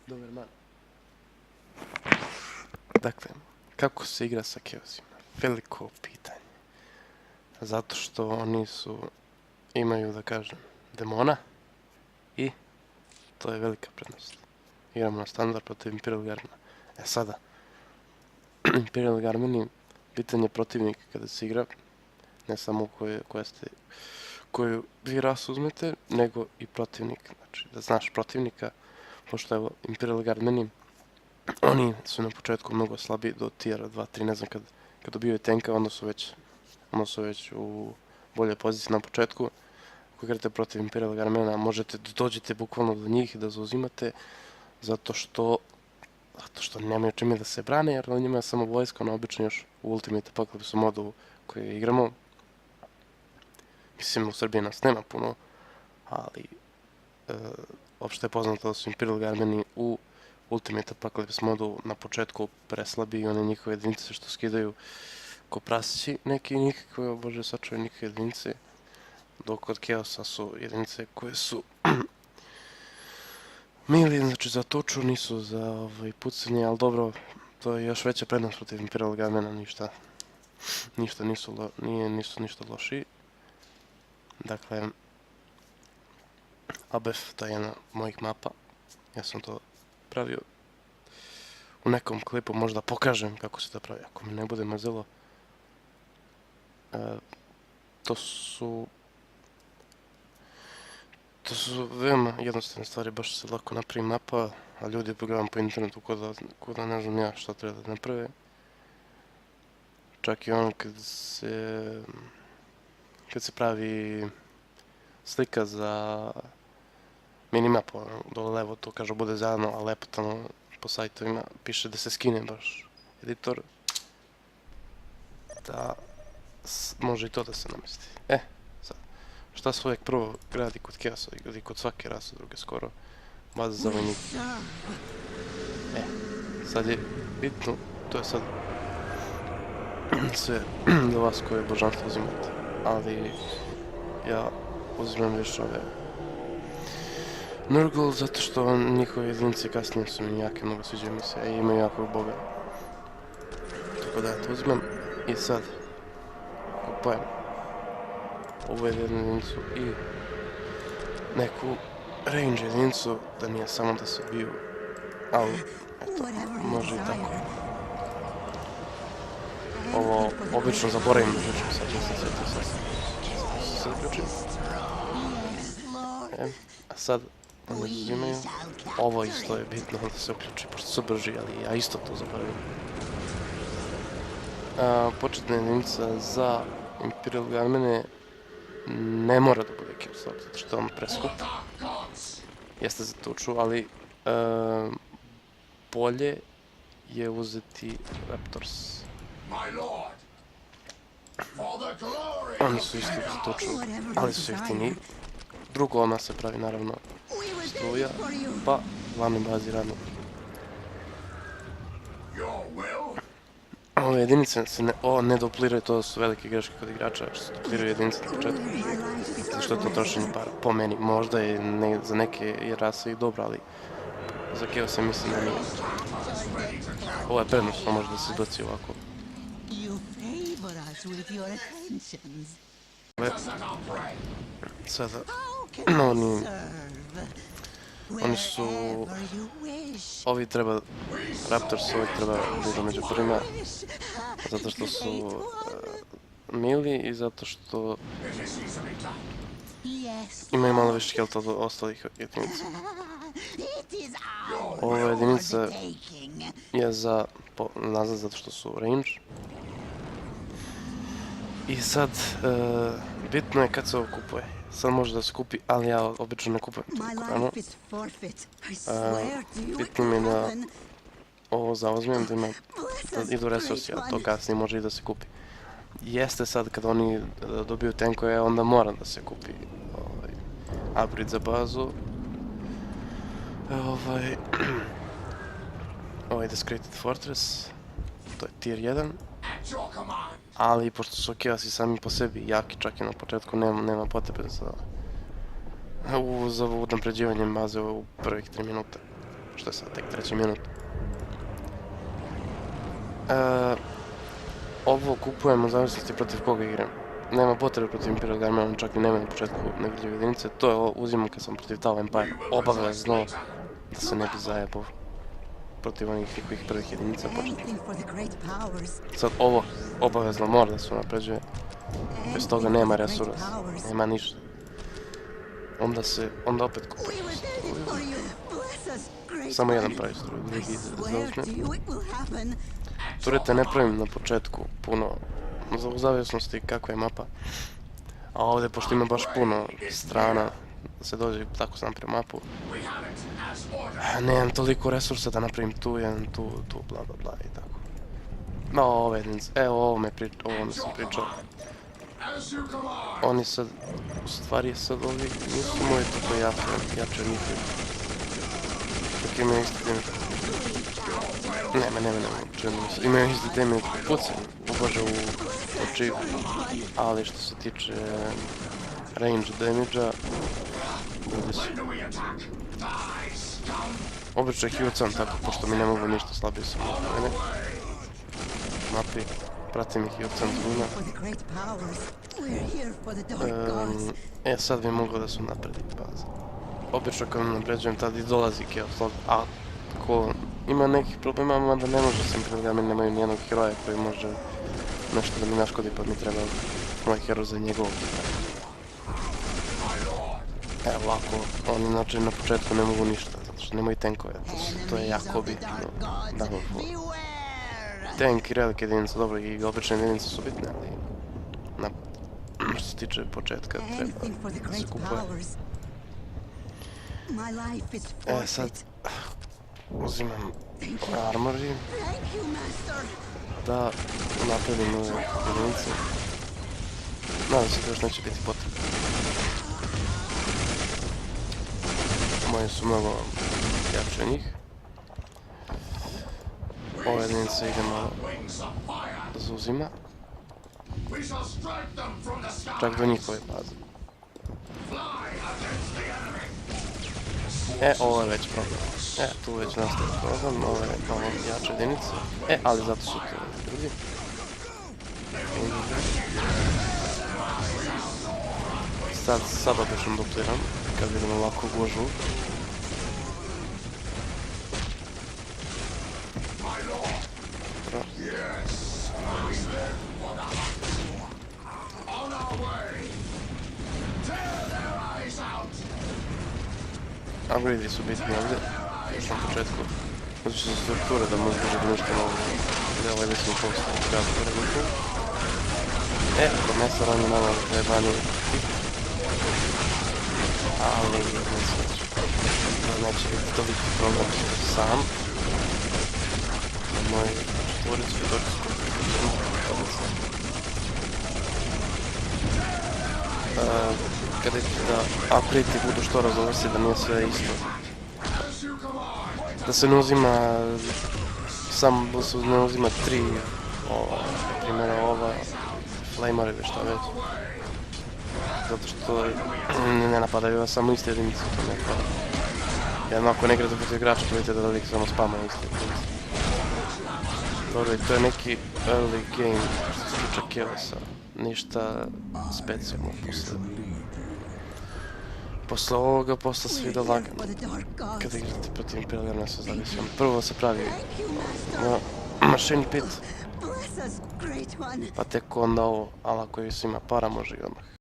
Doberman. Dakle, kako se igra sa Chaosima? Veliko pitanje. Zato što oni imaju, da kažem, demona i to je velika prednost. Igramo na standard protiv Imperial Guardiana. Sada, Imperial Guardiani, pitanje protivnika kada se igra, ne samo koju vi rasu uzmete, nego i protivnik. Znači, da znaš protivnika, pošto evo, Imperial Guardiani, oni su na početku mnogo slabiji do tijera 2-3, ne znam, kad dobiju tenka, onda su već u boljoj poziciji na početku. Ako igrate protiv Imperial Guardiana, možete da dođete bukvalno do njih i da zauzimate, zato što nemaju čime da se brane, jer njima je samo vojska, ono obično još u Ultimate Apocalypse modu koji igramo. Mislim, u Srbiji nas nema puno, ali opšte je poznato da su Imperial Guardiani u Ultimate Apocalypse modu na početku preslabi i one njihove jedinice što skidaju ko prasići, neki nikakve, bože sačuvaj, nikakve jedinice, dok kod Chaosa su jedinice koje su mili, znači za tuču, nisu za pucanje, ali dobro, to je još veća prednost protiv Imperial Guardiana, nisu ništa lošiji. Dakle, ABF, to je jedna mojih mapa, ja sam to pravio u nekom klipu, možda pokažem kako se to pravi, ako mi ne bude mrzelo. To su veoma jednostavne stvari, baš se lako napravi mapa, a ljudi pogledam po internetu ko da ne znam ja šta treba da naprave. Čak i ono kad se pravi slika za minimapu, dole levo to kažu bude zajedno, a lepo tamo po sajtovima piše da se skine baš editor, da može i to da se namesti. Sad, šta se uvijek prvo gradi kod Chaosa ili kod svake rase druge skoro, baza za vojnike. Sad je bitno, to je sad sve za vas koje božanstvo uzimate, ali ja uzimam više ove Nurgle zato što njihove jedinice kasnije su mi jake, mnogo sviđaju mi se i imaju jakog boga. Tako da ja to uzimam i sad kupujem ovu jednu jedinicu i neku range jedinicu, da nije samo da se biju, ali eto, može i tako. Ovo obično zaboravim da uključim, sad nisam sjetio sad se uključim. A sad oni uzimaju, ovo isto je bitno da se uključi, pošto su brži, ali ja isto to zaboravim. Početna jedinica za Imperial Guardiane ne mora da bude Killsword, zato što je on preskup. Jeste za tuču, ali bolje je uzeti Raptors. Oni su isto za tuču, ali su jeftiniji. Drugo ona se pravi naravno struja, pa glavni bazirano. Ove jedinice se ne dupliraju, to su velike greške kod igrača, što se dupliraju jedinice na početku. Zato što je to trošenje para, po meni. Možda je za neke rase i dobro, ali za Chaos mislim da nije. Ovo je prednost, može da se izbaci ovako. Sada, oni su, Raptors uvijek treba biti među prvima, zato što su mili i zato što imaju malo više health od ostalih jedinica. Ova jedinica je za nazad zato što su range. I sad, bitno je kad se ovo kupuje. Sad može da se kupi, ali ja obično ne kupujem toliko rano. Bitno mi je da ovo zauzmem, da idu resursi, ali to kasnije može i da se kupi. Jeste sad kad oni dobiju tenkove, onda mora da se kupi upgrade za bazu. Ovaj Desecrated Fortress, to je tier 1. Ali pošto su Chaosi sami po sebi jaki, čak i na početku nema potrebe za unapređivanjem baze u prvih 3 minuta. što je sad tek 3. minut. Ovo kupujem u zavisnosti protiv koga igram. Nema potrebe protiv Imperial Guard, on čak i nema na početku nevidljive jedinice. To je uzimam kad sam protiv Tau Empire. Obavezno da se ne bi zajebao protiv onih nekih prvih jedinica početnih. Sad ovo obavezno mora da se napređuje. Bez toga nema resursa, nema ništa. Onda opet kupuje struju. Samo jedan pravi struju, drugi zauzme. Turete ne pravim na početku puno, u zavisnosti kakva je mapa. A ovdje, pošto ima baš puno strana, da se dođe tako sam napravim mapu. Nemam toliko resursa da napravim tu, jedan tu, bla bla bla i tako. No, ove jedinice, evo ovo me sam pričao. Oni sad, u stvari sad ovi nisu moji tako jače od njih. Dok imaju isti damage. Nema, imaju isti damage pucanje, ubože u oči, ali što se tiče range damage-a, ljudi su. Obično ih i ucam tako, pošto mi ne mogu ništa slabije sam od mene. Mapi, pratim ih i ucam zvuna. Sad bi moglo da su napredi baza. Obično kad napređujem tad i dolazi Chaos, a ako ima nekih problema, mada ne može se Imperial Guard, nemaju nijednog heroja koji može nešto da mi naškodi, pa mi treba moj hero za njegovog. Evo ovako, oni znači na početku ne mogu ništa, zato što nemaju tankove, to je jako bitno. Tank i relik jedinica, dobro, i obične jedinice su bitne, ali što se tiče početka treba da se kupuje. Sad uzimam armori da napravim nove jedinice. Nadam se da još neće biti potrebno. Moje su mnogo jače od njih. Ove jedinice idemo da zauzima. Čak do njihove baze. Ovo je već problem. Tu već nastaje problem, ovo je malo jače jedinice. Ali zato su to drugi. Sad obično dupliram, kad vidim ovako gužu. Upgrade su bitni ovdje, još na početku. Znači su strukture da možeš držati nešto novo. Gdje ovaj već smo postavili grad u vremenu. Komesar on je malo zajebani tip. Ali neće biti to biti problem sam. Moj četvoricu je došli kada da upgrade budu što razlovrsi, da nije sve isto. Da se ne uzima da se ne uzima 3 na primjer ova flamer ili šta već. Zato što ne napadaju vas samo iste jedinice, to ne pada. Jedno ako ne igrate protiv igrača, to vidite da uvijek samo spamaju iste jedinice. Dobro, i to je neki early game što se tiče Chaosa. Ništa specijalno posle ovoga posle svi do lagano. Kada igrate protiv Imperial Guard, ne se zavisi. Prvo se pravi machine pit, pa tek onda ovo, ali ako još ima para može i odmah.